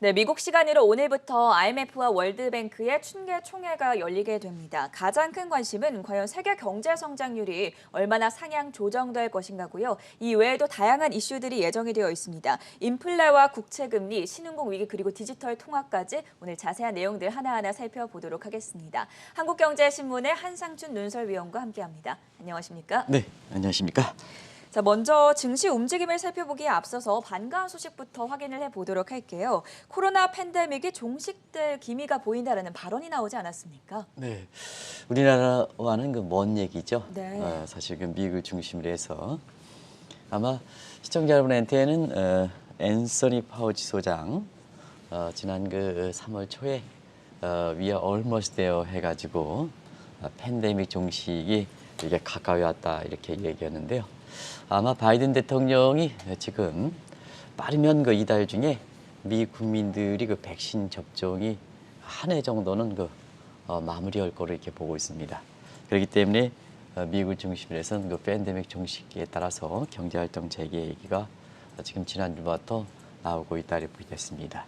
네, 미국 시간으로 오늘부터 IMF와 월드뱅크의 춘계 총회가 열리게 됩니다. 가장 큰 관심은 과연 세계 경제 성장률이 얼마나 상향 조정될 것인가고요. 이 외에도 다양한 이슈들이 예정이 되어 있습니다. 인플레와 국채금리, 신흥국 위기 그리고 디지털 통화까지 오늘 자세한 내용들 하나하나 살펴보도록 하겠습니다. 한국경제신문의 한상춘 논설위원과 함께합니다. 안녕하십니까? 네, 안녕하십니까? 자, 먼저 증시 움직임을 살펴보기에 앞서서 반가운 소식부터 확인을 해보도록 할게요. 코로나 팬데믹이 종식될 기미가 보인다라는 발언이 나오지 않았습니까? 네, 우리나라와는 그 먼 얘기죠. 네. 사실 그 미국을 중심으로 해서 아마 시청자 여러분한테는 앤서니 파우치 소장 지난 그 3월 초에 We are almost there 해가지고 팬데믹 종식이 이게 가까이 왔다 이렇게 얘기하는데요. 아마 바이든 대통령이 지금 빠르면 그 이달 중에 미 국민들이 그 백신 접종이 한 해 정도는 그 마무리할 거로 이렇게 보고 있습니다. 그렇기 때문에 미국을 중심으로 해서는 그 팬데믹 종식에 따라서 경제활동 재개 얘기가 지금 지난 주부터 나오고 있다 이렇게 보겠습니다.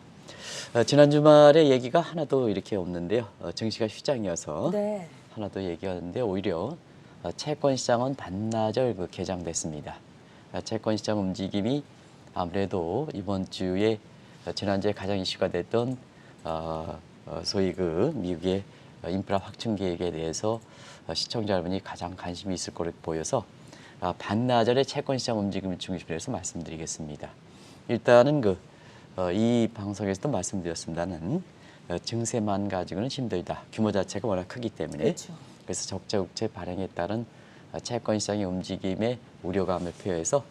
지난 주말에 얘기가 하나도 이렇게 없는데요. 증시가 휴장이어서 네. 하나도 얘기하는데 오히려 채권 시장은 반나절 그 개장됐습니다. 채권 시장 움직임이 아무래도 이번 주에 지난주에 가장 이슈가 됐던 소위 그 미국의 인프라 확충 계획에 대해서 시청자 여러분이 가장 관심이 있을 거로 보여서 반나절의 채권 시장 움직임을 중심으로 해서 말씀드리겠습니다. 일단은 이 방송에서도 말씀드렸습니다는 증세만 가지고는 힘들다. 규모 자체가 워낙 크기 때문에. 그렇죠. 그래서 적자 국채 발행에 따른 채권 시장의 움직임에 우려감을 표해서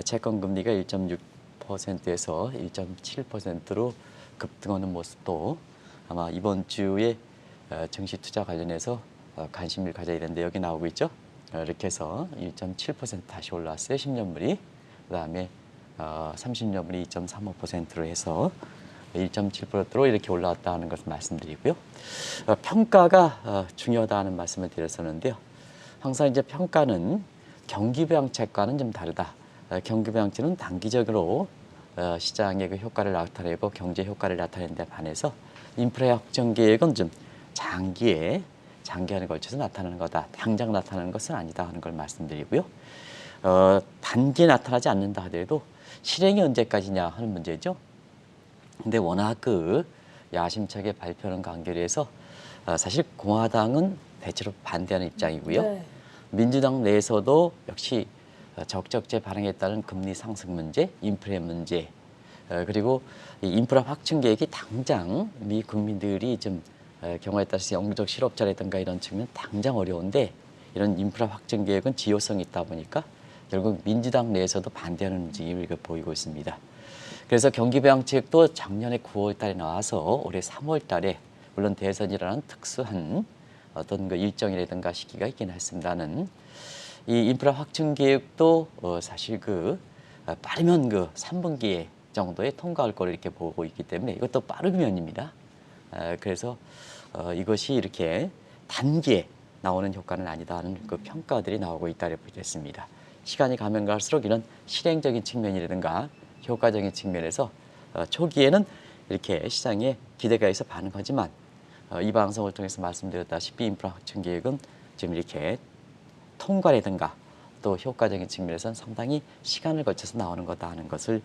채권 금리가 1.6%에서 1.7%로 급등하는 모습도 아마 이번 주에 증시 투자 관련해서 관심을 가져야 되는데 여기 나오고 있죠. 이렇게 해서 1.7% 다시 올라왔어요. 10년물이. 그다음에 30년물이 2.35%로 해서 1.7%로 이렇게 올라왔다 하는 것을 말씀드리고요. 평가가 중요하다는 말씀을 드렸었는데요. 항상 이제 평가는 경기부양책과는 좀 다르다. 경기부양책은 단기적으로 시장의 그 효과를 나타내고 경제 효과를 나타내는 데 반해서 인프라 확정 계획은 좀 장기간에 걸쳐서 나타나는 거다. 당장 나타나는 것은 아니다 하는 걸 말씀드리고요. 단기에 나타나지 않는다 하더라도 실행이 언제까지냐 하는 문제죠. 근데 워낙 그 야심차게 발표하는 관계로 해서 사실 공화당은 대체로 반대하는 입장이고요. 네. 민주당 내에서도 역시 적적제 발행에 따른 금리 상승 문제, 인플레 문제, 그리고 이 인프라 확충 계획이 당장 미 국민들이 좀 경우에 따라서 영구적 실업자라든가 이런 측면 당장 어려운데 이런 인프라 확충 계획은 지효성이 있다 보니까 결국 민주당 내에서도 반대하는 움직임을 보이고 있습니다. 그래서 경기부양책도 작년에 9월 달에 나와서 올해 3월 달에 물론 대선이라는 특수한 어떤 그 일정이라든가 시기가 있긴 했습니다는 이 인프라 확충 계획도 사실 빠르면 3분기에 정도에 통과할 거를 이렇게 보고 있기 때문에 이것도 빠르면입니다. 그래서 이것이 이렇게 단기에 나오는 효과는 아니다 하는 그 평가들이 나오고 있다고 보겠습니다. 시간이 가면 갈수록 이런 실행적인 측면이라든가 효과적인 측면에서 초기에는 이렇게 시장에 기대가 있어 반응하지만 이 방송을 통해서 말씀드렸다시피 인프라 확충 계획은 지금 이렇게 통과라든가 또 효과적인 측면에서는 상당히 시간을 거쳐서 나오는 거다 하는 것을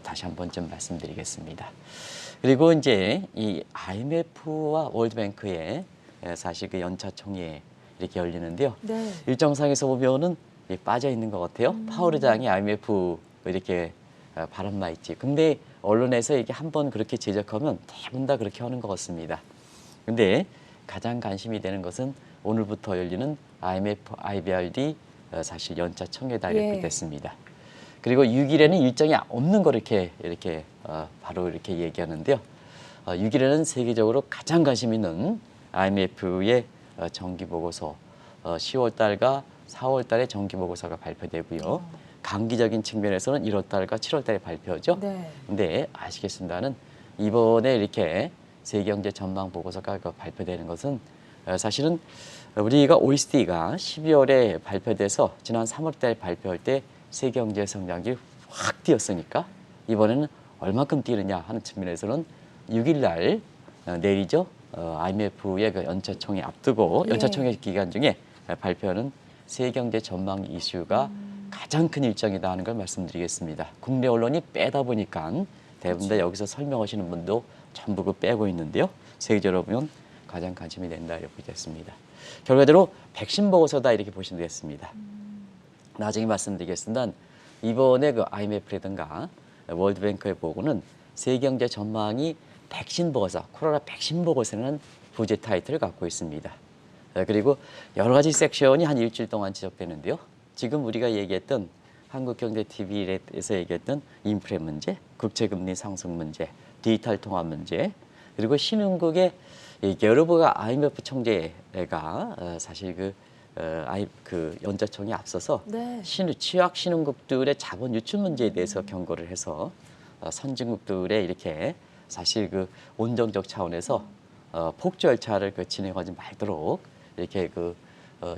다시 한번 좀 말씀드리겠습니다. 그리고 이제 이 IMF와 월드뱅크의 사실 그 연차 총회 이렇게 열리는데요. 네. 일정상에서 보면은 빠져 있는 것 같아요. 파월 의장이 IMF 이렇게 발언만 있지. 근데 언론에서 이게 한번 그렇게 지적하면 대부분 다 그렇게 하는 것 같습니다. 근데 가장 관심이 되는 것은 오늘부터 열리는 IMF, IBRD 사실 연차 총회다 이렇게 됐습니다. 그리고 6일에는 일정이 없는 거 이렇게 바로 이렇게 얘기하는데요. 6일에는 세계적으로 가장 관심 있는 IMF의 정기 보고서 10월 달과 4월 달에 정기 보고서가 발표되고요. 강기적인 측면에서는 1월 달과 7월 달에 발표죠. 네. 근데 아시겠습니다는 이번에 이렇게 세계경제 전망 보고서가 발표되는 것은 사실은 우리가 OECD가 12월에 발표돼서 지난 3월 달 발표할 때 세계경제 성장률이 확 뛰었으니까 이번에는 얼마큼 뛰느냐 하는 측면에서는 6일 날 내일이죠. IMF의 그 연차총회 앞두고 예. 연차총회 기간 중에 발표하는 세계경제 전망 이슈가 가장 큰 일정이다 하는 걸 말씀드리겠습니다. 국내 언론이 빼다 보니까 대부분 다 여기서 설명하시는 분도 전부 그 빼고 있는데요. 세계적으로 보면 가장 관심이 된다 이렇게 됐습니다. 결과적으로 백신 보고서다 이렇게 보시면 되겠습니다. 나중에 말씀드리겠습니다. 이번에 그 IMF라든가 월드뱅크의 보고는 세계경제 전망이 백신 보고서, 코로나 백신 보고서라는 부제 타이틀을 갖고 있습니다. 그리고 여러 가지 섹션이 한 일주일 동안 지적되는데요. 지금 우리가 얘기했던 한국경제TV에서 얘기했던 인플레 문제, 국채금리 상승 문제, 디지털 통화 문제, 그리고 신흥국의 여러분가 IMF 총재가 사실 그 연자총에 앞서서 네. 취약 신흥국들의 자본 유출 문제에 대해서 경고를 해서 선진국들의 이렇게 사실 그 온정적 차원에서 폭주 열차를 진행하지 말도록 이렇게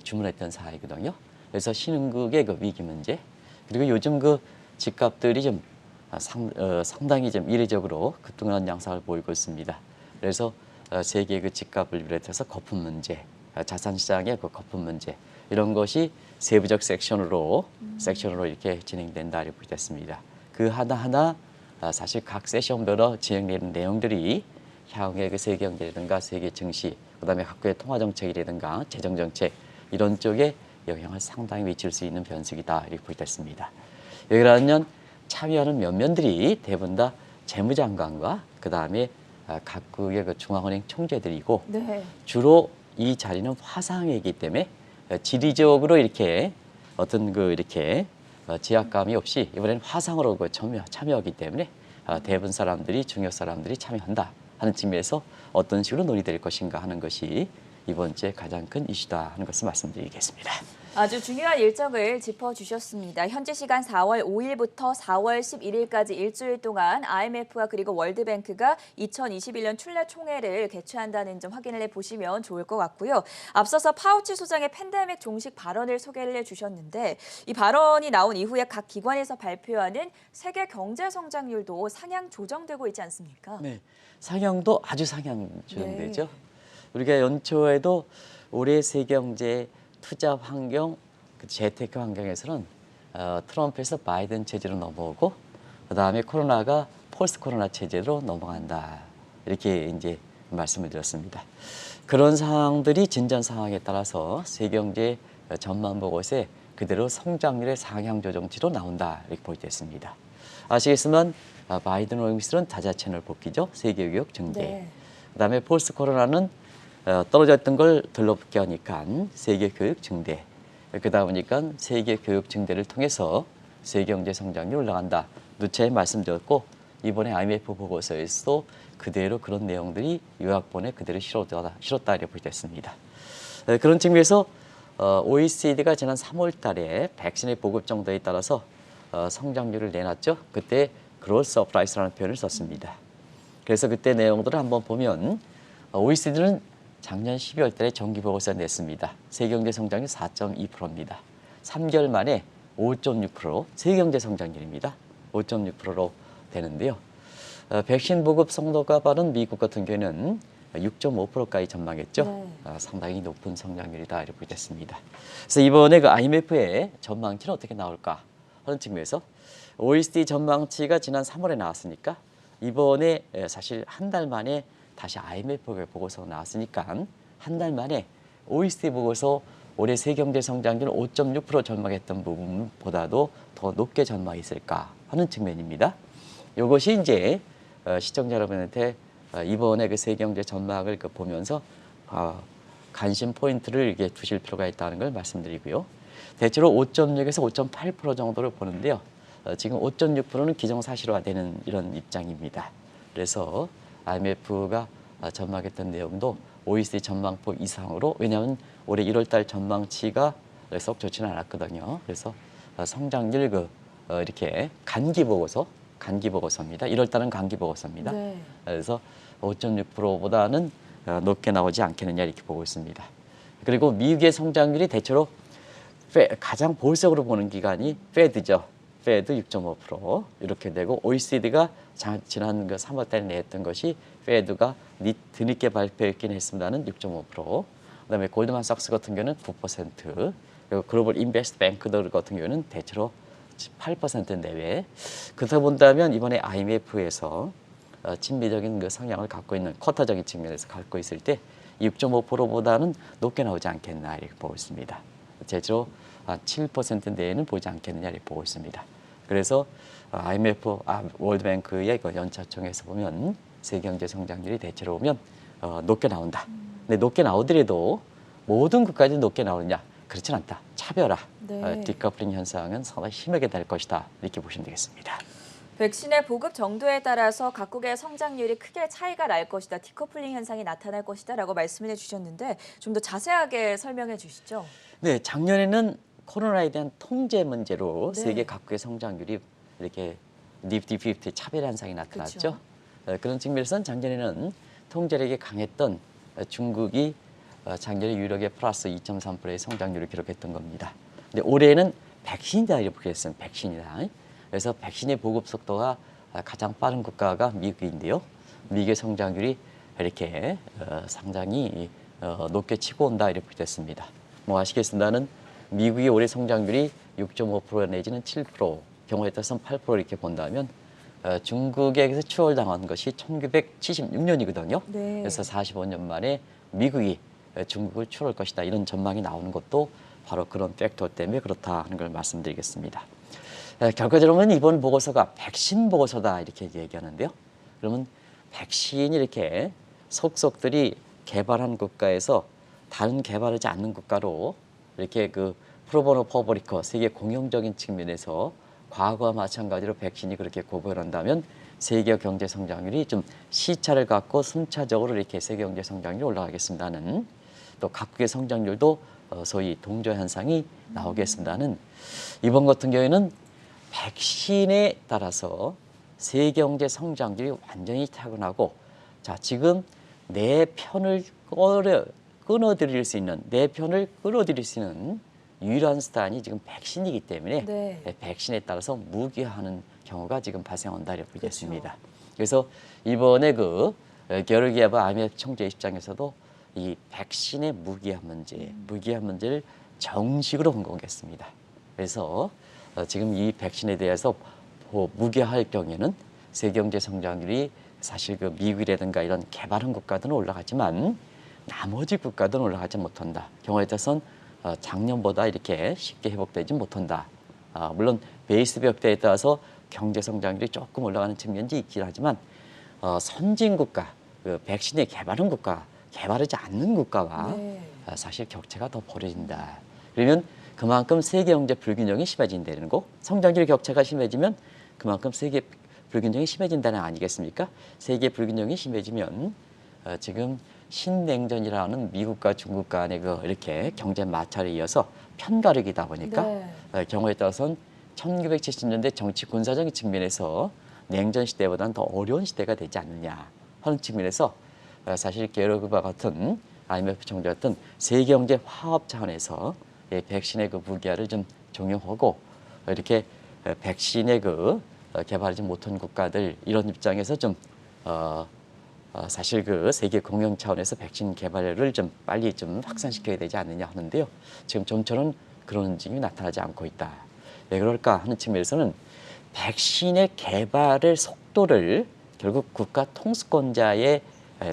주문했던 사항이거든요. 그래서 신흥국의 그 위기 문제, 그리고 요즘 그 집값들이 좀 상당히 좀 이례적으로 급등하는 양상을 보이고 있습니다. 그래서 세계 그 집값을 비롯해서 거품 문제, 자산시장의 그 거품 문제 이런 것이 세부적 섹션으로 이렇게 진행된다 이렇게 됐습니다. 그 하나하나 사실 각 세션별로 진행되는 내용들이 향후의 그 세계 경제라든가 세계 증시, 그다음에 각국의 통화 정책이라든가 재정 정책 이런 쪽에 영향을 상당히 미칠 수 있는 변수이다 이렇게 됐습니다. 여기라면 참여하는 면면들이 대부분 다 재무장관과 그다음에 각국의 그 중앙은행 총재들이고 네. 주로 이 자리는 화상이기 때문에 지리적으로 이렇게 어떤 이렇게 제약감이 없이 이번에는 화상으로 참여하기 때문에 대부분 사람들이 중요 사람들이 참여한다 하는 측면에서 어떤 식으로 논의될 것인가 하는 것이 이번 주에 가장 큰 이슈다 하는 것을 말씀드리겠습니다. 아주 중요한 일정을 짚어주셨습니다. 현지 시간 4월 5일부터 4월 11일까지 일주일 동안 IMF와 그리고 월드뱅크가 2021년 출래 총회를 개최한다는 점 확인을 해보시면 좋을 것 같고요. 앞서서 파우치 소장의 팬데믹 종식 발언을 소개를 해주셨는데 이 발언이 나온 이후에 각 기관에서 발표하는 세계 경제 성장률도 상향 조정되고 있지 않습니까? 네, 상향도 아주 상향 조정되죠. 네. 우리가 연초에도 올해 세계 경제 투자 환경, 재테크 환경에서는 트럼프에서 바이든 체제로 넘어오고 그다음에 코로나가 포스트 코로나 체제로 넘어간다. 이렇게 이제 말씀을 드렸습니다. 그런 상황들이 진전 상황에 따라서 세계 경제 전망 보고서에 그대로 성장률의 상향 조정치로 나온다. 이렇게 보여졌습니다. 아시겠지만 바이든 오미스는 다자 채널 복귀죠. 세계 교육 증대. 네. 그다음에 포스트 코로나는 떨어졌던 걸 들러붙게 하니까 세계 교육 증대. 그러다 보니까 세계 교육 증대를 통해서 세계 경제 성장률이 올라간다. 누차에 말씀드렸고 이번에 IMF 보고서에서도 그대로 그런 내용들이 요약본에 그대로 실었다 이렇게 보여졌습니다. 그런 측면에서 OECD가 지난 3월 달에 백신의 보급 정도에 따라서 성장률을 내놨죠. 그때 그로스 서프라이스라는 표현을 썼습니다. 그래서 그때 내용들을 한번 보면 OECD는 작년 12월 달에 정기보고서 냈습니다. 세계경제 성장률 4.2%입니다. 3개월 만에 5.6% 세계경제 성장률입니다. 5.6%로 되는데요. 백신 보급 속도가 빠른 미국 같은 경우에는 6.5%까지 전망했죠. 네. 상당히 높은 성장률이다 이렇게 됐습니다. 그래서 이번에 그 IMF의 전망치는 어떻게 나올까 하는 측면에서 OECD 전망치가 지난 3월에 나왔으니까 이번에 사실 한 달 만에 다시 IMF 보고서가 나왔으니까 한 달 만에 OECD 보고서 올해 세계경제 성장률 5.6% 전망했던 부분보다도 더 높게 전망했을까 하는 측면입니다. 이것이 이제 시청자 여러분한테 이번에 그 세계경제 전망을 보면서 관심 포인트를 이렇게 두실 필요가 있다는 걸 말씀드리고요. 대체로 5.6에서 5.8% 정도를 보는데요. 지금 5.6%는 기정사실화되는 이런 입장입니다. 그래서 IMF가 전망했던 내용도 OECD 전망폭 이상으로, 왜냐하면 올해 1월달 전망치가 썩 좋지는 않았거든요. 그래서 성장률 이렇게 간기보고서입니다. 1월달은 간기보고서입니다. 네. 그래서 5.6%보다는 높게 나오지 않겠느냐 이렇게 보고 있습니다. 그리고 미국의 성장률이 대체로 가장 보수적으로 보는 기관이 페드죠. 페드 6.5% 이렇게 되고 OECD가 지난 3월 달에 냈던 것이 페드가 뒤늦게 발표했긴 했습니다는 6.5%. 그다음에 골드만삭스 같은 경우는 9%. 그리고 글로벌 인베스트 뱅크들 같은 경우는 대체로 8% 내외. 그렇다 본다면 이번에 IMF에서 친미적인 그 성향을 갖고 있는 쿼터적인 측면에서 갖고 있을 때 6.5%보다는 높게 나오지 않겠나 이렇게 보고 있습니다. 대체로 7% 내에는 보지 않겠느냐 이렇게 보고 있습니다. 그래서 IMF, 월드뱅크의 그 연차총에서 보면 세계 경제 성장률이 대체로 보면 높게 나온다. 근데 높게 나오더라도 모든 국가들이 높게 나오느냐? 그렇진 않다. 차별화, 네. 디커플링 현상은 상당히 심하게 될 것이다. 이렇게 보시면 되겠습니다. 백신의 보급 정도에 따라서 각국의 성장률이 크게 차이가 날 것이다. 디커플링 현상이 나타날 것이다라고 말씀을 해주셨는데 좀 더 자세하게 설명해 주시죠. 네, 작년에는 코로나에 대한 통제 문제로 네. 세계 각국의 성장률이 이렇게 니프티 차별 현상이 나타났죠. 그런 측면에서는 작년에는 통제력이 강했던 중국이 작년에 유럽의 플러스 2.3%의 성장률을 기록했던 겁니다. 근데 올해는 백신이다 이렇게 보겠습니다. 백신이다. 그래서 백신의 보급 속도가 가장 빠른 국가가 미국인데요. 미국의 성장률이 이렇게 상당히 높게 치고 온다 이렇게 됐습니다. 뭐 아시겠습니다는 미국이 올해 성장률이 6.5% 내지는 7%, 경우에 따라서는 8% 이렇게 본다면 중국에게서 추월당한 것이 1976년이거든요. 네. 그래서 45년 만에 미국이 중국을 추월할 것이다 이런 전망이 나오는 것도 바로 그런 팩터 때문에 그렇다 하는 걸 말씀드리겠습니다. 결과적으로는 이번 보고서가 백신 보고서다 이렇게 얘기하는데요. 그러면 백신이 이렇게 속속들이 개발한 국가에서 다른 개발하지 않는 국가로 이렇게 그 프로보노 퍼블리커 세계 공용적인 측면에서 과거와 마찬가지로 백신이 그렇게 고결한다면 세계 경제 성장률이 좀 시차를 갖고 순차적으로 이렇게 세계 경제 성장률이 올라가겠습니다는 또 각국의 성장률도 소위 동조 현상이 나오겠습니다는 이번 같은 경우에는 백신에 따라서 세계 경제 성장률이 완전히 타고나고 자 지금 내 편을 끊어들일 수 있는 내 편을 끌어들일 수 있는 유일한 수단이 지금 백신이기 때문에 네. 백신에 따라서 무기화하는 경우가 지금 발생한다 이렇게 보겠습니다. 그래서 이번에 그 게르기예브 IMF 총재 입장에서도 이 백신의 무기화 문제를 정식으로 공개했습니다. 그래서 지금 이 백신에 대해서 무기화할 경우에는 세계 경제 성장률이 사실 그 미국이라든가 이런 개발한 국가들은 올라가지만 나머지 국가들은 올라가지 못한다. 경우에 따라서는 작년보다 이렇게 쉽게 회복되지 못한다. 물론 베이스 벽대에 따라서 경제 성장률이 조금 올라가는 측면이 있긴 하지만 선진 국가, 그 백신의 개발한 국가, 개발하지 않는 국가와 네. 사실 격차가 더 벌어진다. 그러면 그만큼 세계 경제 불균형이 심해진다는 거, 성장률 격차가 심해지면 그만큼 세계 불균형이 심해진다는 아니겠습니까? 세계 불균형이 심해지면 지금 신냉전이라는 미국과 중국 간의 그 이렇게 경제 마찰에 이어서 편가르기다 보니까 네. 경우에 따라서는 1970년대 정치 군사적인 측면에서 냉전 시대보다는 더 어려운 시대가 되지 않느냐 하는 측면에서 사실 게르기예브와 같은 IMF 총재 같은 세계 경제 화합 차원에서 백신의 그 무기화를 좀 종용하고 이렇게 백신의 그 개발하지 못한 국가들 이런 입장에서 좀 사실 그 세계 공영 차원에서 백신 개발을 좀 빨리 좀 확산시켜야 되지 않느냐 하는데요. 지금 좀처럼 그런 움직임이 나타나지 않고 있다. 왜 그럴까 하는 측면에서는 백신의 개발의 속도를 결국 국가 통수권자의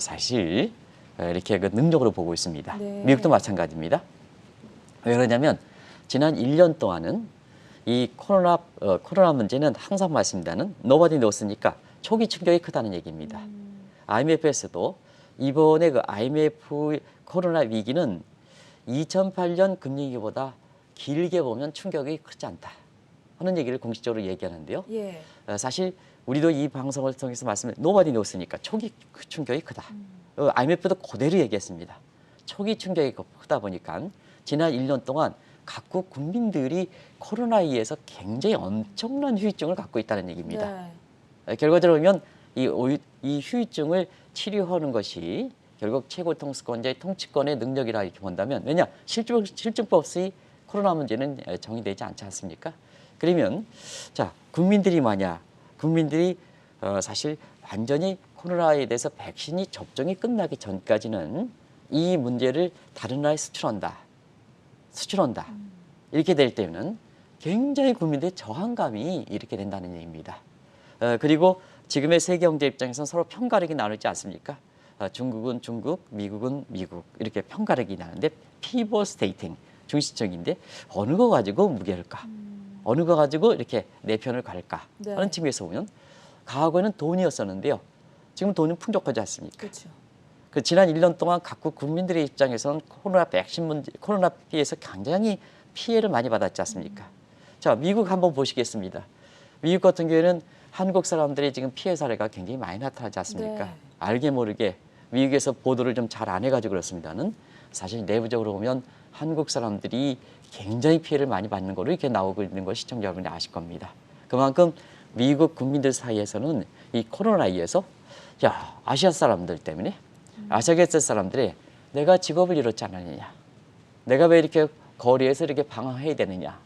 사실 이렇게 그 능력으로 보고 있습니다. 네. 미국도 마찬가지입니다. 왜 그러냐면 지난 1년 동안은 이 코로나 문제는 항상 말씀드리는 nobody knows니까 초기 충격이 크다는 얘기입니다. IMF에서도 이번에 그 IMF 코로나 위기는 2008년 금융위기보다 길게 보면 충격이 크지 않다 하는 얘기를 공식적으로 얘기하는데요. 예. 사실 우리도 이 방송을 통해서 nobody knows니까 초기 충격이 크다. IMF도 그대로 얘기했습니다. 초기 충격이 크다 보니까 지난 1년 동안 각국 국민들이 코로나에 서 굉장히 엄청난 후유증을 갖고 있다는 얘기입니다. 네. 결과적으로 보면 이 후유증을 치료하는 것이 결국 최고 통수권자의 통치권의 능력이라 이렇게 본다면 왜냐 실증법 없이 코로나 문제는 정의되지 않지 않습니까? 그러면 자 국민들이 사실 완전히 코로나에 대해서 백신이 접종이 끝나기 전까지는 이 문제를 다른 나라에 수출한다. 이렇게 될 때는 굉장히 국민들의 저항감이 이렇게 된다는 얘기입니다. 그리고 지금의 세계 경제 입장에서는 서로 편가르기 나누지 않습니까? 중국은 중국, 미국은 미국 이렇게 편가르기 나는데 피벗 스테이팅 중시적인데 어느 거 가지고 무게일까? 어느 거 가지고 이렇게 내 편을 갈까? 네. 하는 측면에서 보면 과거에는 돈이었었는데요. 지금 돈은 풍족하지 않습니까? 그렇죠. 그 지난 1년 동안 각국 국민들의 입장에서는 코로나 백신 문제, 코로나 피해서 굉장히 피해를 많이 받았지 않습니까? 자, 미국 한번 보시겠습니다. 미국 같은 경우에는 한국 사람들이 지금 피해 사례가 굉장히 많이 나타나지 않습니까? 네. 알게 모르게 미국에서 보도를 좀 잘 안 해가지고 그렇습니다는 사실 내부적으로 보면 한국 사람들이 굉장히 피해를 많이 받는 거로 이렇게 나오고 있는 걸 시청자 여러분이 아실 겁니다. 그만큼 미국 국민들 사이에서는 이 코로나에서 야, 아시아 사람들 때문에 아시아계열 사람들이 내가 직업을 잃었지 않았느냐, 내가 왜 이렇게 거리에서 이렇게 방황해야 되느냐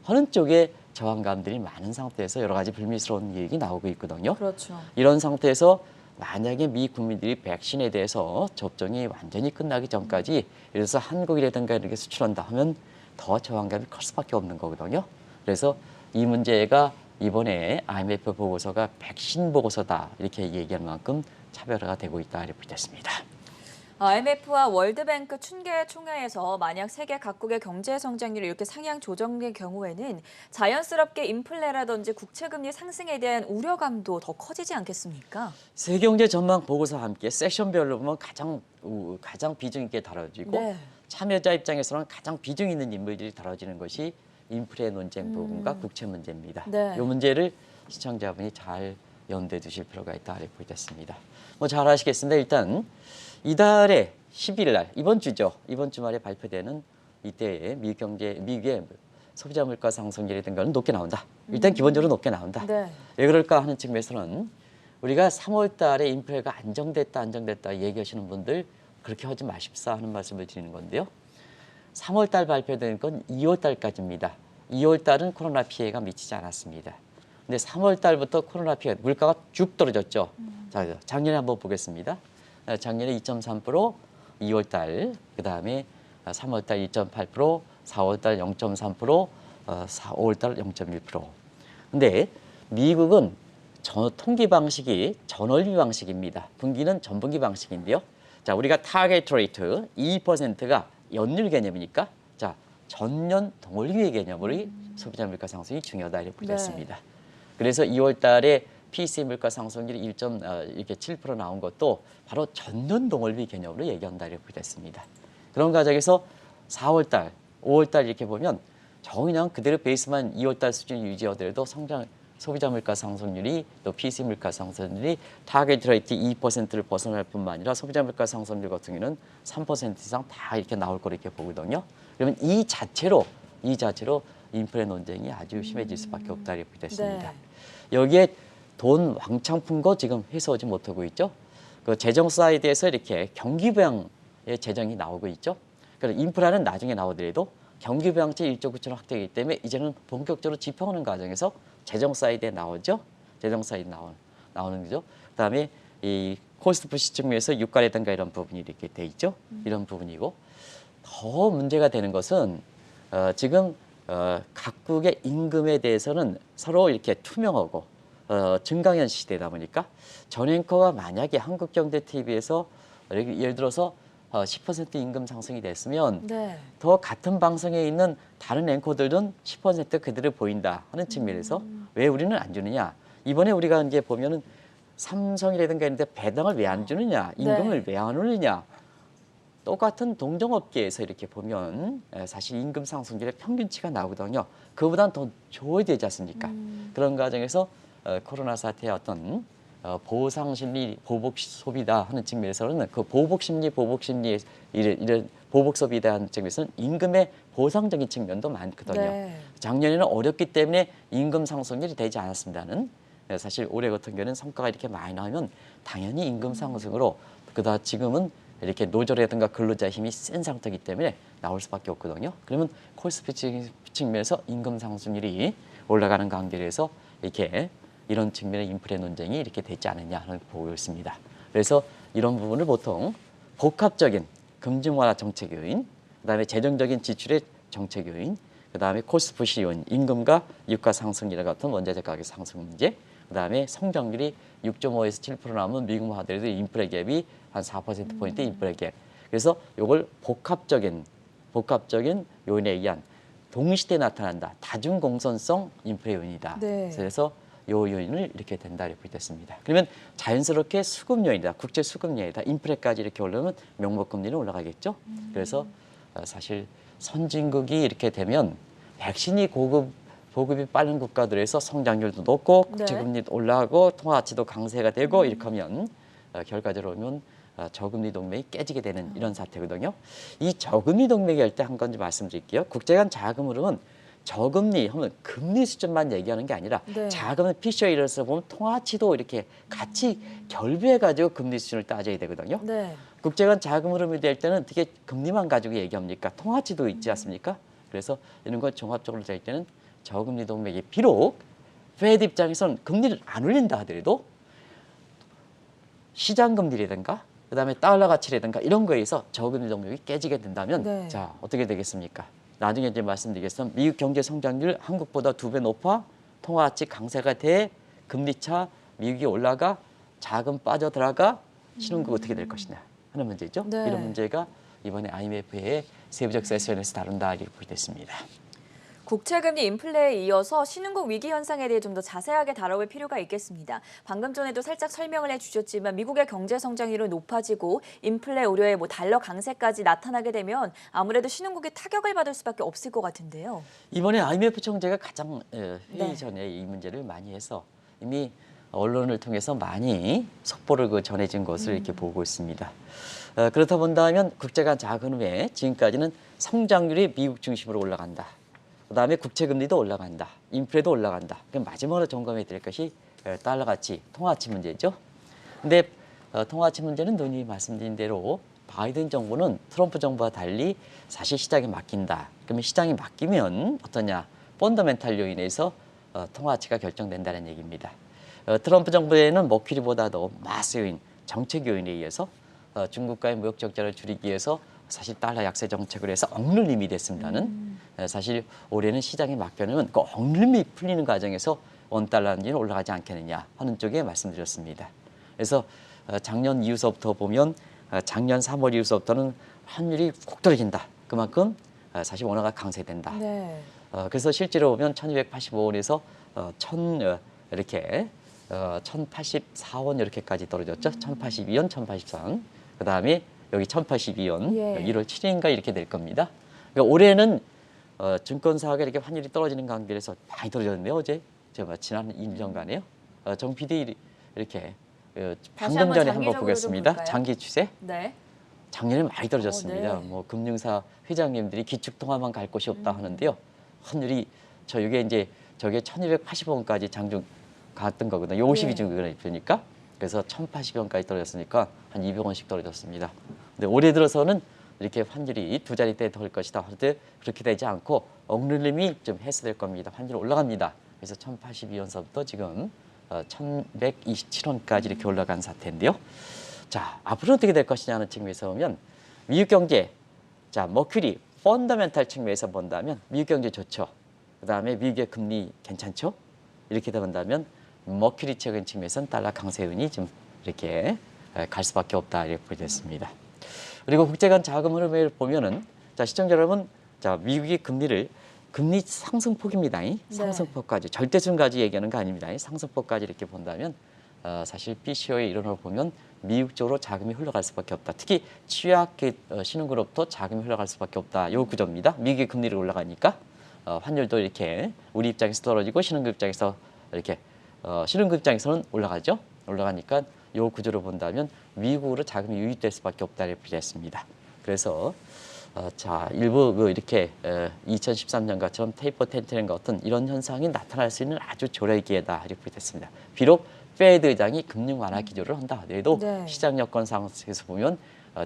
하는 쪽에 저항감들이 많은 상태에서 여러 가지 불미스러운 얘기 나오고 있거든요. 그렇죠. 이런 상태에서 만약에 미 국민들이 백신에 대해서 접종이 완전히 끝나기 전까지 예를 들어서 한국이라든가 이렇게 수출한다 하면 더 저항감이 클 수밖에 없는 거거든요. 그래서 이 문제가 이번에 IMF 보고서가 백신 보고서다 이렇게 얘기할 만큼 차별화가 되고 있다 이렇게 됐습니다. IMF와 월드뱅크 춘계 총회에서 만약 세계 각국의 경제 성장률이 이렇게 상향 조정될 경우에는 자연스럽게 인플레라든지 국채금리 상승에 대한 우려감도 더 커지지 않겠습니까? 세계경제 전망 보고서와 함께 섹션별로 보면 가장 비중 있게 다뤄지고 네. 참여자 입장에서는 가장 비중 있는 인물들이 다뤄지는 것이 인플레 논쟁 부분과 국채 문제입니다. 네. 이 문제를 시청자분이 잘 염두에 두실 필요가 있다 이렇게 됐습니다. 뭐 잘 아시겠습니다. 일단 이달에 10일 날 이번 주죠. 이번 주말에 발표되는 이때의 미국의 소비자 물가 상승률이라든가는 높게 나온다. 일단 기본적으로 높게 나온다. 네. 왜 그럴까 하는 측면에서는 우리가 3월 달에 인플레가 안정됐다 얘기하시는 분들 그렇게 하지 마십사 하는 말씀을 드리는 건데요. 3월 달 발표된 건 2월 달까지입니다. 2월 달은 코로나 피해가 미치지 않았습니다. 근데 3월 달부터 코로나 피해, 물가가 쭉 떨어졌죠. 자, 작년에 한번 보겠습니다. 작년에 2.3%, 2월 달, 그 다음에 3월 달 2.8%, 4월 달 0.3%, 5월 달 0.1%. 근데 미국은 통계 방식이 전월비 방식입니다. 분기는 전분기 방식인데요. 자, 우리가 타겟 레이트 2%가 연율 개념이니까 자, 전년 동월비의 개념으로 소비자 물가 상승이 중요하다 이렇게 보셨습니다. 그래서 2월 달에 PCE 물가 상승률이 1.7% 나온 것도 바로 전년 동월비 개념으로 얘기한다 이렇게 보셨습니다. 그런 과정에서 4월 달, 5월 달 이렇게 보면 그냥 그대로 베이스만 2월 달 수준이 유지하더라도 소비자 물가 상승률이 또 PCE 물가 상승률이 타겟 레이트 2%를 벗어날 뿐만 아니라 소비자 물가 상승률 같은 경우는 3% 이상 다 이렇게 나올 거로 이렇게 보거든요. 그러면 이 자체로 인플레 논쟁이 아주 심해질 수밖에 없다 이렇게 됐습니다. 네. 여기에 돈 왕창 푼 거 지금 해소하지 못하고 있죠. 그 재정 사이드에서 이렇게 경기 부양의 재정이 나오고 있죠. 그래서 인프라는 나중에 나오더라도 경기 부양책 1조 9천억 확대이기 때문에 이제는 본격적으로 집행하는 과정에서 재정 사이드에 나오죠. 재정 사이드 나오는 거죠. 그다음에 이 코스트 푸시 측면에서 유가라든가 이런 부분이 이렇게 돼 있죠. 이런 부분이고 더 문제가 되는 것은 지금 각국의 임금에 대해서는 서로 이렇게 투명하고 증강현 시대다 보니까 전 앵커가 만약에 한국경제TV에서 예를 들어서 10% 임금 상승이 됐으면 네. 더 같은 방송에 있는 다른 앵커들은 10% 그대로 보인다 하는 측면에서 왜 우리는 안 주느냐. 이번에 우리가 이제 보면은 삼성이라든가 이런 데 배당을 왜 안 주느냐. 임금을 왜 안 올리냐. 똑같은 동종업계에서 이렇게 보면 사실 임금 상승률의 평균치가 나오거든요. 그보다는 더 줘야 되지 않습니까? 그런 과정에서 코로나 사태의 어떤 보상 심리, 보복 소비다 하는 측면에서는 그 보복 심리, 이런 보복 소비다 하는 측면에서는 임금의 보상적인 측면도 많거든요. 네. 작년에는 어렵기 때문에 임금 상승률이 되지 않았습니다는 사실 올해 같은 경우는 성과가 이렇게 많이 나오면 당연히 임금 상승으로 그다 지금은 이렇게 노조라든가 근로자 힘이 센 상태이기 때문에 나올 수밖에 없거든요. 그러면 코스피 측면에서 임금 상승률이 올라가는 관계에서 이렇게 이런 측면의 인플레 논쟁이 이렇게 되지 않느냐 하는 보고 있습니다. 그래서 이런 부분을 보통 복합적인 금융 완화 정책 요인, 그다음에 재정적인 지출의 정책 요인, 그다음에 코스트 푸시 요인, 임금과 유가 상승이라 같은 원자재 가격 상승 문제, 그다음에 성장률이 6.5에서 7% 나오면 미국만 하더라도 인플레 갭이 한 4%포인트 인플레 갭. 그래서 이걸 복합적인 요인에 의한 동시대에 나타난다. 다중공선성 인플레 요인이다. 네. 그래서 요 요인을 이렇게 된다 이렇게 됐습니다. 그러면 자연스럽게 수급 요인이다. 국제 수급 요인이다. 인플레까지 이렇게 올라오면 명목 금리는 올라가겠죠. 그래서 사실 선진국이 이렇게 되면 백신이 보급이 빠른 국가들에서 성장률도 높고 국제 금리도 올라가고 통화 가치도 강세가 되고 이렇게 하면 결과적으로 보면 저금리 동맹이 깨지게 되는 이런 사태거든요. 이 저금리 동맹이 할 때 한 가지 말씀드릴게요. 국제 간 자금 흐름은 저금리 하면 금리 수준만 얘기하는 게 아니라 네. 자금의 피셔 이래서 보면 통화치도 이렇게 같이 결부해 가지고 금리 수준을 따져야 되거든요. 네. 국제 간 자금 흐름이 될 때는 어떻게 금리만 가지고 얘기합니까? 통화치도 있지 않습니까? 그래서 이런 걸 종합적으로 될 때는 저금리 동맹이 비록 페드 입장에서는 금리를 안 올린다 하더라도 시장 금리라든가 그다음에 달러 가치라든가 이런 거에서 저금리 동맹이 깨지게 된다면 네. 자 어떻게 되겠습니까? 나중에 이제 말씀드리겠습니다. 미국 경제 성장률 한국보다 2배 높아 통화 가치 강세가 돼 금리 차 미국이 올라가 자금 빠져들어가 신흥국 어떻게 될 것이냐 하는 문제죠. 네. 이런 문제가 이번에 IMF의 세부적 세션에서 다룬다 이렇게 보겠습니다. 국채금리 인플레에 이어서 신흥국 위기 현상에 대해 좀 더 자세하게 다뤄볼 필요가 있겠습니다. 방금 전에도 살짝 설명을 해주셨지만 미국의 경제 성장률은 높아지고 인플레 우려에 달러 강세까지 나타나게 되면 아무래도 신흥국이 타격을 받을 수밖에 없을 것 같은데요. 이번에 IMF 총재가 가장 회의 전에 이 문제를 많이 해서 이미 언론을 통해서 많이 속보를 전해진 것을 이렇게 보고 있습니다. 그렇다 본다면 국제 간 자금에 지금까지는 성장률이 미국 중심으로 올라간다. 그다음에 국채금리도 올라간다. 인플레도 올라간다. 그럼 마지막으로 점검해야 될 것이 달러 가치, 통화 가치 문제죠. 근데 통화 가치 문제는 누님 말씀드린 대로 바이든 정부는 트럼프 정부와 달리 사실 시장에 맡긴다. 그러면 시장에 맡기면 어떠냐? 펀더멘탈 요인에서 통화 가치가 결정된다는 얘기입니다. 트럼프 정부에는 머큐리보다도 마스 요인, 정책 요인에 의해서 중국과의 무역 적자를 줄이기 위해서 사실 달러 약세 정책을 해서 억눌림이 됐습니다는 사실 올해는 시장에 맡겨놓으면 그 억눌림이 풀리는 과정에서 원달러는 올라가지 않겠느냐 하는 쪽에 말씀드렸습니다. 그래서 작년 이후서부터 보면 작년 3월 이후서부터는 환율이 콕 떨어진다. 그만큼 사실 원화가 강세된다. 네. 그래서 실제로 보면 1285원에서 1084원 이렇게까지 떨어졌죠. 1082원, 1083. 그다음에 여기 1082원, 예. 1월 7일인가 이렇게 될 겁니다. 그러니까 올해는 증권사가 이렇게 환율이 떨어지는 관계에서 많이 떨어졌는데요. 어제 제가 지난 2년 전간에요. 정 PD 이렇게 다시 방금 전에 한번 장기적으로 좀 보겠습니다. 볼까요? 장기 추세. 네. 작년에 많이 떨어졌습니다. 네. 뭐 금융사 회장님들이 기축통화만 갈 곳이 없다 하는데요. 환율이 이게 이제 저게 1280원까지 장중 갔던 거거든요. 52 중에 그러니까. 그래서 1080원까지 떨어졌으니까 한 200원씩 떨어졌습니다. 근데 올해 들어서는 이렇게 환율이 두 자리대에 덜 것이다 할 때 그렇게 되지 않고 억눌림이 좀 해소될 겁니다. 환율이 올라갑니다. 그래서 1082원서부터 지금 1127원까지 이렇게 올라간 사태인데요. 자, 앞으로 어떻게 될 것이냐는 측면에서 보면 미국 경제, 자, 머큐리, 펀더멘탈 측면에서 본다면 미국 경제 좋죠. 그다음에 미국의 금리 괜찮죠. 이렇게 된다면 머큐리 측은 측면에서는 달러 강세 요인이 좀 이렇게 갈 수밖에 없다 이렇게 보겠습니다. 그리고 국제 간 자금 흐름을 보면은 자, 시청자 여러분, 자, 미국이 금리 상승폭입니다. 상승폭까지 절대수준까지 얘기하는 거 아닙니다. 상승폭까지 이렇게 본다면 사실 PCO의 이론을 보면 미국 쪽으로 자금이 흘러갈 수밖에 없다. 특히 취약 신흥국으로부터 자금이 흘러갈 수밖에 없다. 이 구조입니다. 미국의 금리를 올라가니까 환율도 이렇게 우리 입장에서 떨어지고 신흥국 입장에서 이렇게 신흥국 입장에서는 올라가죠. 올라가니까 이 구조로 본다면 미국으로 자금이 유입될 수밖에 없다 이렇게 했습니다. 그래서 자, 일부 이렇게 2013년과처럼 테이퍼 텐트링 같은 이런 현상이 나타날 수 있는 아주 조례 기회다 이렇게 됐습니다. 비록 페드 의장이 금융 완화 기조를 한다 하더라도 시장 여건 상황에서 보면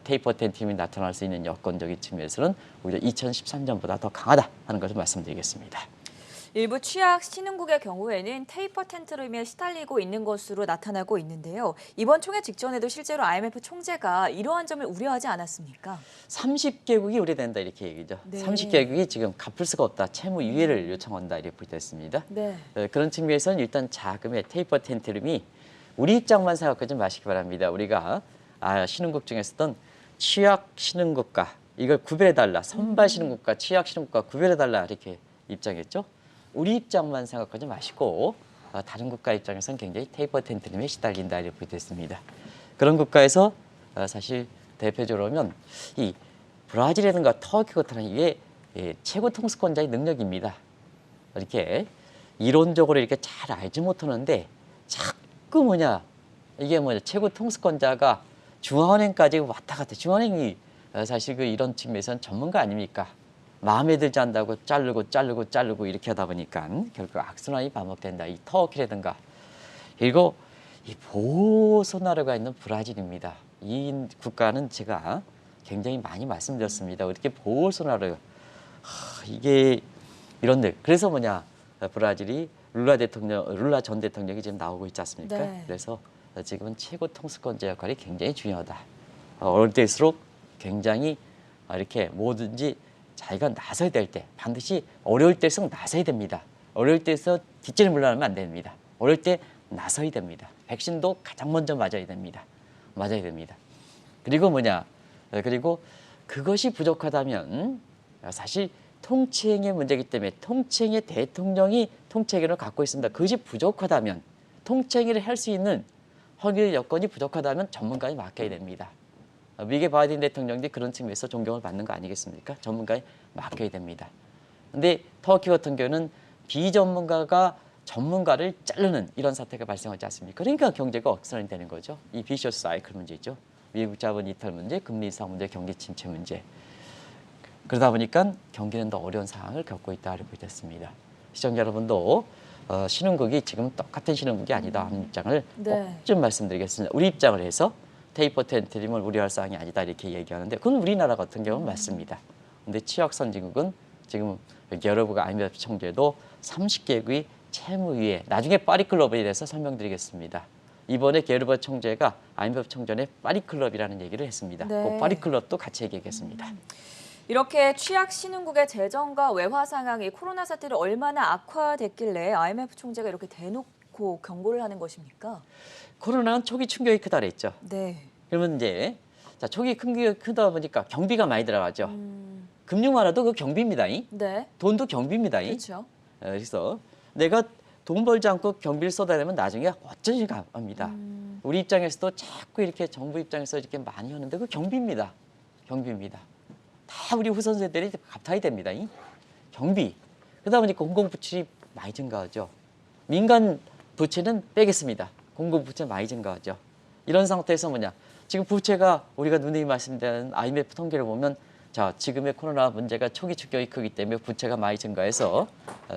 테이퍼 텐트링이 나타날 수 있는 여건적인 측면에서는 오히려 2013년보다 더 강하다 하는 것을 말씀드리겠습니다. 일부 취약 신흥국의 경우에는 테이퍼 텐트럼에 시달리고 있는 것으로 나타나고 있는데요. 이번 총회 직전에도 실제로 IMF 총재가 이러한 점을 우려하지 않았습니까? 30개국이 우려된다 이렇게 얘기죠. 네. 30개국이 지금 갚을 수가 없다. 채무 유예를 요청한다 이렇게 보됐습니다. 네. 그런 측면에서는 일단 자금의 테이퍼 텐트럼이 우리 입장만 생각하지 마시기 바랍니다. 우리가 신흥국 중에서던 취약 신흥국가 이걸 구별해달라. 선발 신흥국가, 취약 신흥국가 구별해달라 이렇게 입장했죠. 우리 입장만 생각하지 마시고 다른 국가 입장에서는 굉장히 테이퍼 텐트럼에 시달린다 이렇게 보됐습니다. 그런 국가에서 사실 대표적으로 보면 이 브라질이라든가 터키 같은 이게 최고 통수권자의 능력입니다. 이렇게 이론적으로 이렇게 잘 알지 못하는데 자꾸 이게 최고 통수권자가 중앙은행까지 왔다 갔다. 중앙은행이 사실 이런 측면에서는 전문가 아닙니까? 마음에 들지 않다고 자르고 이렇게 하다 보니까 결국 악순환이 반복된다. 이 터키라든가 그리고 이 보호소나루가 있는 브라질입니다. 이 국가는 제가 굉장히 많이 말씀드렸습니다. 이렇게 보호소나루 이게 이런데 그래서 브라질이 룰라 전 대통령이 지금 나오고 있지 않습니까? 네. 그래서 지금은 최고 통수권자 역할이 굉장히 중요하다. 어릴 때일수록 굉장히 이렇게 뭐든지 자기가 나서야 될 때 반드시 어려울 때일수록 나서야 됩니다. 어려울 때에서 뒷전에 물러나면 안 됩니다. 어릴 때 나서야 됩니다. 백신도 가장 먼저 맞아야 됩니다. 그리고 그리고 그것이 부족하다면 사실 통치행의 문제이기 때문에 통치행의 대통령이 통치행을 갖고 있습니다. 그것이 부족하다면 통치행위를 할 수 있는 허위 여건이 부족하다면 전문가에 맡겨야 됩니다. 미국의 바이든 대통령이 그런 측면에서 존경을 받는 거 아니겠습니까? 전문가에 맡겨야 됩니다. 근데 터키 같은 경우는 비전문가가 전문가를 자르는 이런 사태가 발생하지 않습니까? 그러니까 경제가 억선이 되는 거죠. 이 비셔스 사이클 문제죠. 미국 자본 이탈 문제, 금리 인상 문제, 경기 침체 문제. 그러다 보니까 경기는 더 어려운 상황을 겪고 있다고 됐습니다. 시청자 여러분도 신흥국이 지금 똑같은 신흥국이 아니다 하는 입장을 네. 꼭 좀 말씀드리겠습니다. 우리 입장을 해서 테이퍼 텐트럼을 우려할 사항이 아니다 이렇게 얘기하는데 그건 우리나라 같은 경우는 맞습니다. 근데 취약 선진국은 지금 여러분과 IMF 총재도 30개국이 채무 위에 나중에 파리 클럽에 대해서 설명드리겠습니다. 이번에 게르버 총재가 IMF 총전에 파리 클럽이라는 얘기를 했습니다. 네. 그 파리 클럽도 같이 얘기하겠습니다. 이렇게 취약 신흥국의 재정과 외화 상황이 코로나 사태로 얼마나 악화됐길래 IMF 총재가 이렇게 대놓고 경고를 하는 것입니까? 코로나는 초기 충격이 크다 그랬죠. 네. 그러면 이제 초기 충격이 크다 보니까 경비가 많이 들어가죠. 금융 완화도 그 경비입니다. 네. 돈도 경비입니다. 그렇죠. 그래서 내가 돈 벌지 않고 경비를 쏟아내면 나중에 어쩐지 갑니다. 우리 입장에서도 자꾸 이렇게 정부 입장에서 이렇게 많이 하는데 그 경비입니다. 다 우리 후손 세대들이 갚아야 됩니다. 경비. 그러다 보니까 공공부채이 많이 증가하죠. 민간 부채는 빼겠습니다. 공공부채 많이 증가하죠. 이런 상태에서 지금 부채가 우리가 누누이 말씀드리는 IMF 통계를 보면 지금의 코로나 문제가 초기 충격이 크기 때문에 부채가 많이 증가해서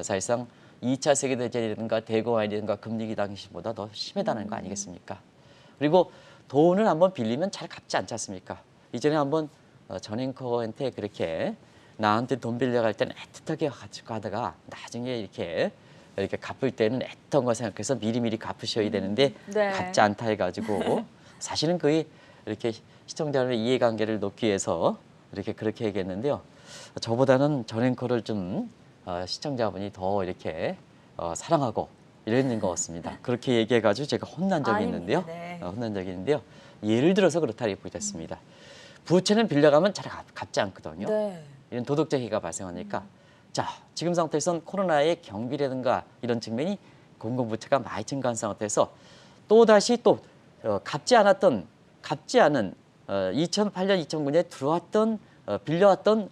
사실상 2차 세계대전이라든가 대공황이라든가 금리기 당시보다 더 심하다는 거 아니겠습니까? 그리고 돈을 한번 빌리면 잘 갚지 않지 않습니까? 이전에 한번 전 앵커한테 그렇게 나한테 돈 빌려갈 때는 애틋하게 가지고 하다가 나중에 이렇게 갚을 때는 애틋한 거 생각해서 미리미리 갚으셔야 되는데 네. 갚지 않다 해가지고 사실은 거의 이렇게 시청자들의 이해관계를 놓기 위해서 그렇게 얘기했는데요. 저보다는 전 앵커를 좀 시청자분이 더 이렇게 사랑하고 이랬는 것 같습니다. 그렇게 얘기해가지고 제가 혼난 적이 있는데요. 네. 예를 들어서 그렇다 이렇게 보겠습니다. 부채는 빌려가면 잘 갚지 않거든요. 네. 이런 도덕적 해이가 발생하니까 지금 상태에서는 코로나의 경비라든가 이런 측면이 공공부채가 많이 증가한 상태에서 또다시 갚지 않은 2008년, 2009년에 들어왔던 빌려왔던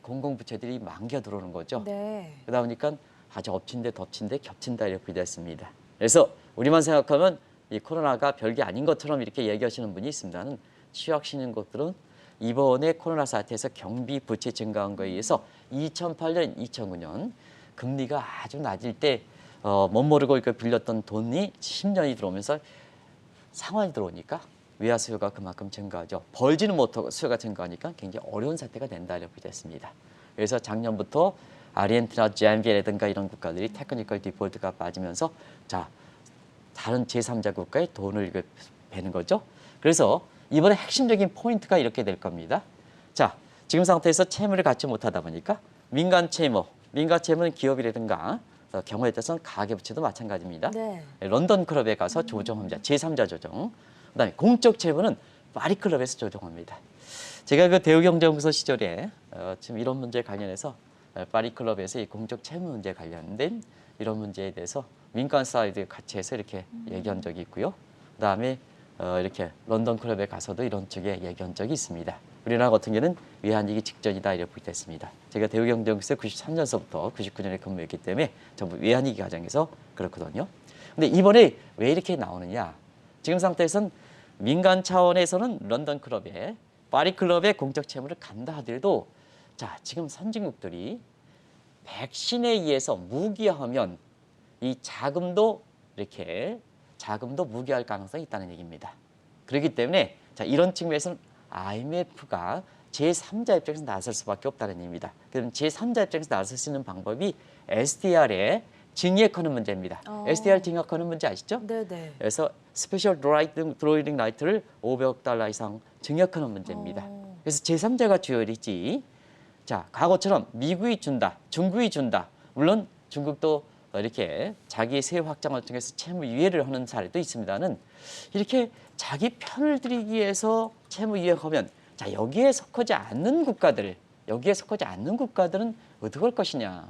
공공부채들이 만겨 들어오는 거죠. 네. 그러다 보니까 아주 엎친 데 덮친 데 겹친다 이렇게 됐습니다. 그래서 우리만 생각하면 이 코로나가 별게 아닌 것처럼 이렇게 얘기하시는 분이 있습니다는 취약신인 것들은 이번에 코로나 사태에서 경비 부채 증가한 거에 의해서 2008년, 2009년 금리가 아주 낮을 때 멋모르고 빌렸던 돈이 10년이 들어오면서 상환이 들어오니까 외화 수요가 그만큼 증가하죠. 벌지는 못하고 수요가 증가하니까 굉장히 어려운 사태가 된다 이렇게 됐습니다. 그래서 작년부터 아르헨티나, 잠비아라든가 이런 국가들이 테크니컬 디폴트가 빠지면서 자 다른 제3자 국가에 돈을 베는 거죠. 그래서 이번에 핵심적인 포인트가 이렇게 될 겁니다. 자, 지금 상태에서 채무를 갖지 못하다 보니까 민간 채무는 기업이라든가 경우에 따라서는 가계부채도 마찬가지입니다. 네. 런던 클럽에 가서 조정합니다. 제3자 조정. 그다음에 공적 채무는 파리 클럽에서 조정합니다. 제가 그 대우경제연구소 시절에 지금 이런 문제 관련해서 파리 클럽에서 이 공적 채무 문제 관련된 이런 문제에 대해서 민간 사이드 같이 해서 이렇게 얘기한 적이 있고요. 그다음에 이렇게 런던 클럽에 가서도 이런 쪽에 얘기한 적이 있습니다. 우리나라 같은 경우는 외환위기 직전이다 이렇게 됐습니다. 제가 대우경제연구소에 93년서부터 99년에 근무했기 때문에 전부 외환위기 과정에서 그렇거든요. 근데 이번에 왜 이렇게 나오느냐? 지금 상태에서는 민간 차원에서는 런던 클럽에 파리 클럽에 공적 채무를 간다 하더라도 자 지금 선진국들이 백신에 의해서 무기화하면 이 자금도 무기화할 가능성이 있다는 얘기입니다. 그렇기 때문에 자 이런 측면에서는 IMF가 제3자 입장에서 나설 수밖에 없다는 얘기입니다. 그럼 제3자 입장에서 나설 수 있는 방법이 SDR에 증액하는 문제입니다. SDR 증액하는 문제 아시죠? 네네. 그래서 스페셜 드로잉 라이트를 500억 달러 이상 증액하는 문제입니다. 그래서 제3자가 주요이지. 자, 과거처럼 미국이 준다, 중국이 준다. 물론 중국도 이렇게 자기 세계 확장을 통해서 채무 유예를 하는 사례도 있습니다는 이렇게 자기 편을 들이기 위해서 채무 유예하면 자 여기에 속하지 않는 국가들은 어떻게 할 것이냐.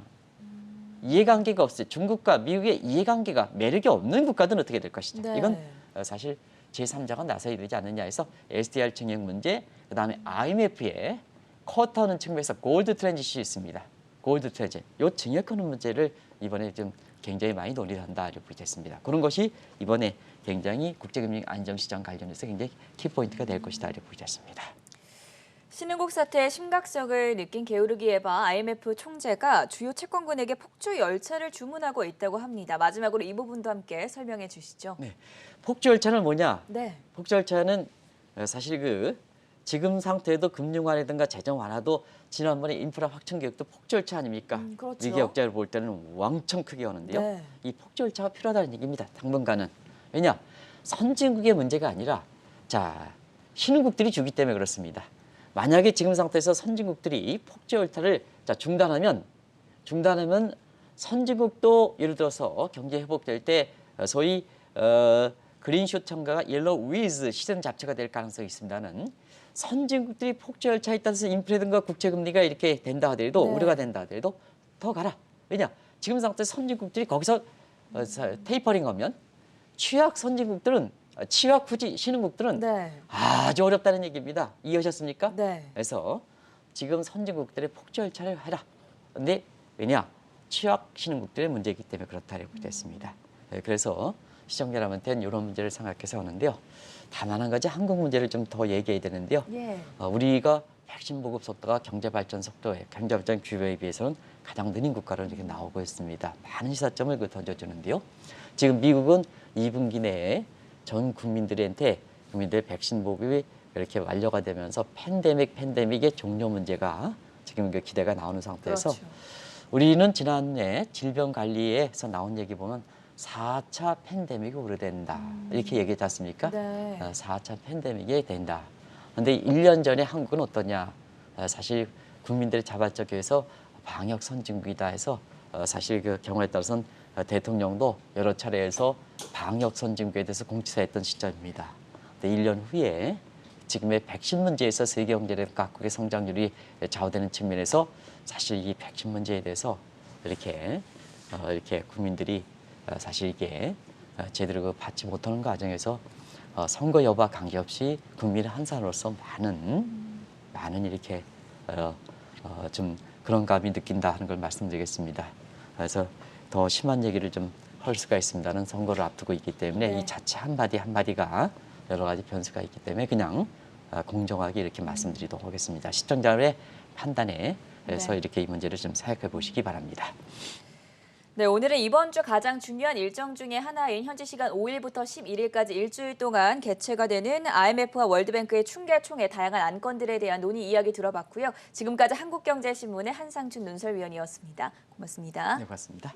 이해관계가 없어요. 중국과 미국의 이해관계가 매력이 없는 국가들은 어떻게 될 것이냐. 네. 이건 사실 제3자가 나서야 되지 않느냐 해서 SDR 증액 문제, 그다음에 IMF의 쿼터하는 측면에서 골드 트랜지션이 있습니다. 골드 트랜지션. 이 증액하는 문제를 이번에 좀 굉장히 많이 논의를 한다 이렇게 보겠습니다. 그런 것이 이번에 굉장히 국제금융 안정시장 관련해서 굉장히 키포인트가 될 것이다 이렇게 보겠습니다. 신흥국 사태의 심각성을 느낀 게오르기에바 IMF 총재가 주요 채권국에게 폭주 열차를 주문하고 있다고 합니다. 마지막으로 이 부분도 함께 설명해 주시죠. 네, 폭주 열차는 뭐냐? 네. 폭주 열차는 사실 지금 상태에도 금융 완화든가 재정 완화도 지난번에 인프라 확충 계획도 폭주 열차 아닙니까? 그렇죠. 위기 역자를 볼 때는 왕청 크게 오는데요. 네. 이 폭주 열차가 필요하다는 얘기입니다. 당분간은. 왜냐? 선진국의 문제가 아니라 자 신흥국들이 주기 때문에 그렇습니다. 만약에 지금 상태에서 선진국들이 폭주 열차를 중단하면 선진국도 예를 들어서 경제 회복될 때 소위 그린슛 첨가가 옐로우 위즈 시선 잡초가 될 가능성이 있습니다는 선진국들이 폭주 열차에 따라서 인플레든가 국채금리가 이렇게 된다 하더라도 네. 우려가 된다 하더라도 더 가라. 왜냐? 지금 상태에서 선진국들이 거기서 테이퍼링하면 취약 후지 신흥국들은 네. 아주 어렵다는 얘기입니다. 이해하셨습니까? 네. 그래서 지금 선진국들의 폭주 열차를 해라. 근데 왜냐? 취약 신흥국들의 문제이기 때문에 그렇다고 됐습니다. 그래서 시청자 여러분한테는 이런 문제를 생각해서 하는데요. 다만 한 가지 한국 문제를 좀 더 얘기해야 되는데요. 예. 우리가 백신 보급 속도가 경제 발전 규모에 비해서는 가장 느린 국가로 이렇게 나오고 있습니다. 많은 시사점을 던져주는데요. 지금 미국은 2분기 내에 전 국민들의 백신 보급이 이렇게 완료가 되면서 팬데믹의 종료 문제가 지금 기대가 나오는 상태에서 그렇죠. 우리는 지난해 질병관리에서 나온 얘기 보면 4차 팬데믹이 오래된다. 이렇게 얘기했지 않습니까? 네. 4차 팬데믹이 된다. 그런데 1년 전에 한국은 어떠냐? 사실 국민들의 자발적에서 방역 선진국이다 해서 사실 그 경우에 따라서는 대통령도 여러 차례에서 방역 선진국에 대해서 공치사했던 시점입니다. 근데 1년 후에 지금의 백신 문제에서 세계 경제의 각국의 성장률이 좌우되는 측면에서 사실 이 백신 문제에 대해서 이렇게 국민들이 사실 이게 제대로 받지 못하는 과정에서 선거 여부와 관계없이 국민의 한 사람으로서 많은 이렇게 좀 그런 감이 느낀다 하는 걸 말씀드리겠습니다. 그래서 더 심한 얘기를 좀 할 수가 있습니다는 선거를 앞두고 있기 때문에 네. 이 자체 한마디가 여러 가지 변수가 있기 때문에 그냥 공정하게 이렇게 말씀드리도록 하겠습니다. 시청자의 판단에 해서 네. 이렇게 이 문제를 좀 생각해 보시기 바랍니다. 네, 오늘은 이번 주 가장 중요한 일정 중에 하나인 현지 시간 5일부터 11일까지 일주일 동안 개최가 되는 IMF와 월드뱅크의 충계총회 다양한 안건들에 대한 논의 이야기 들어봤고요. 지금까지 한국경제신문의 한상춘 논설위원이었습니다. 고맙습니다. 네, 고맙습니다.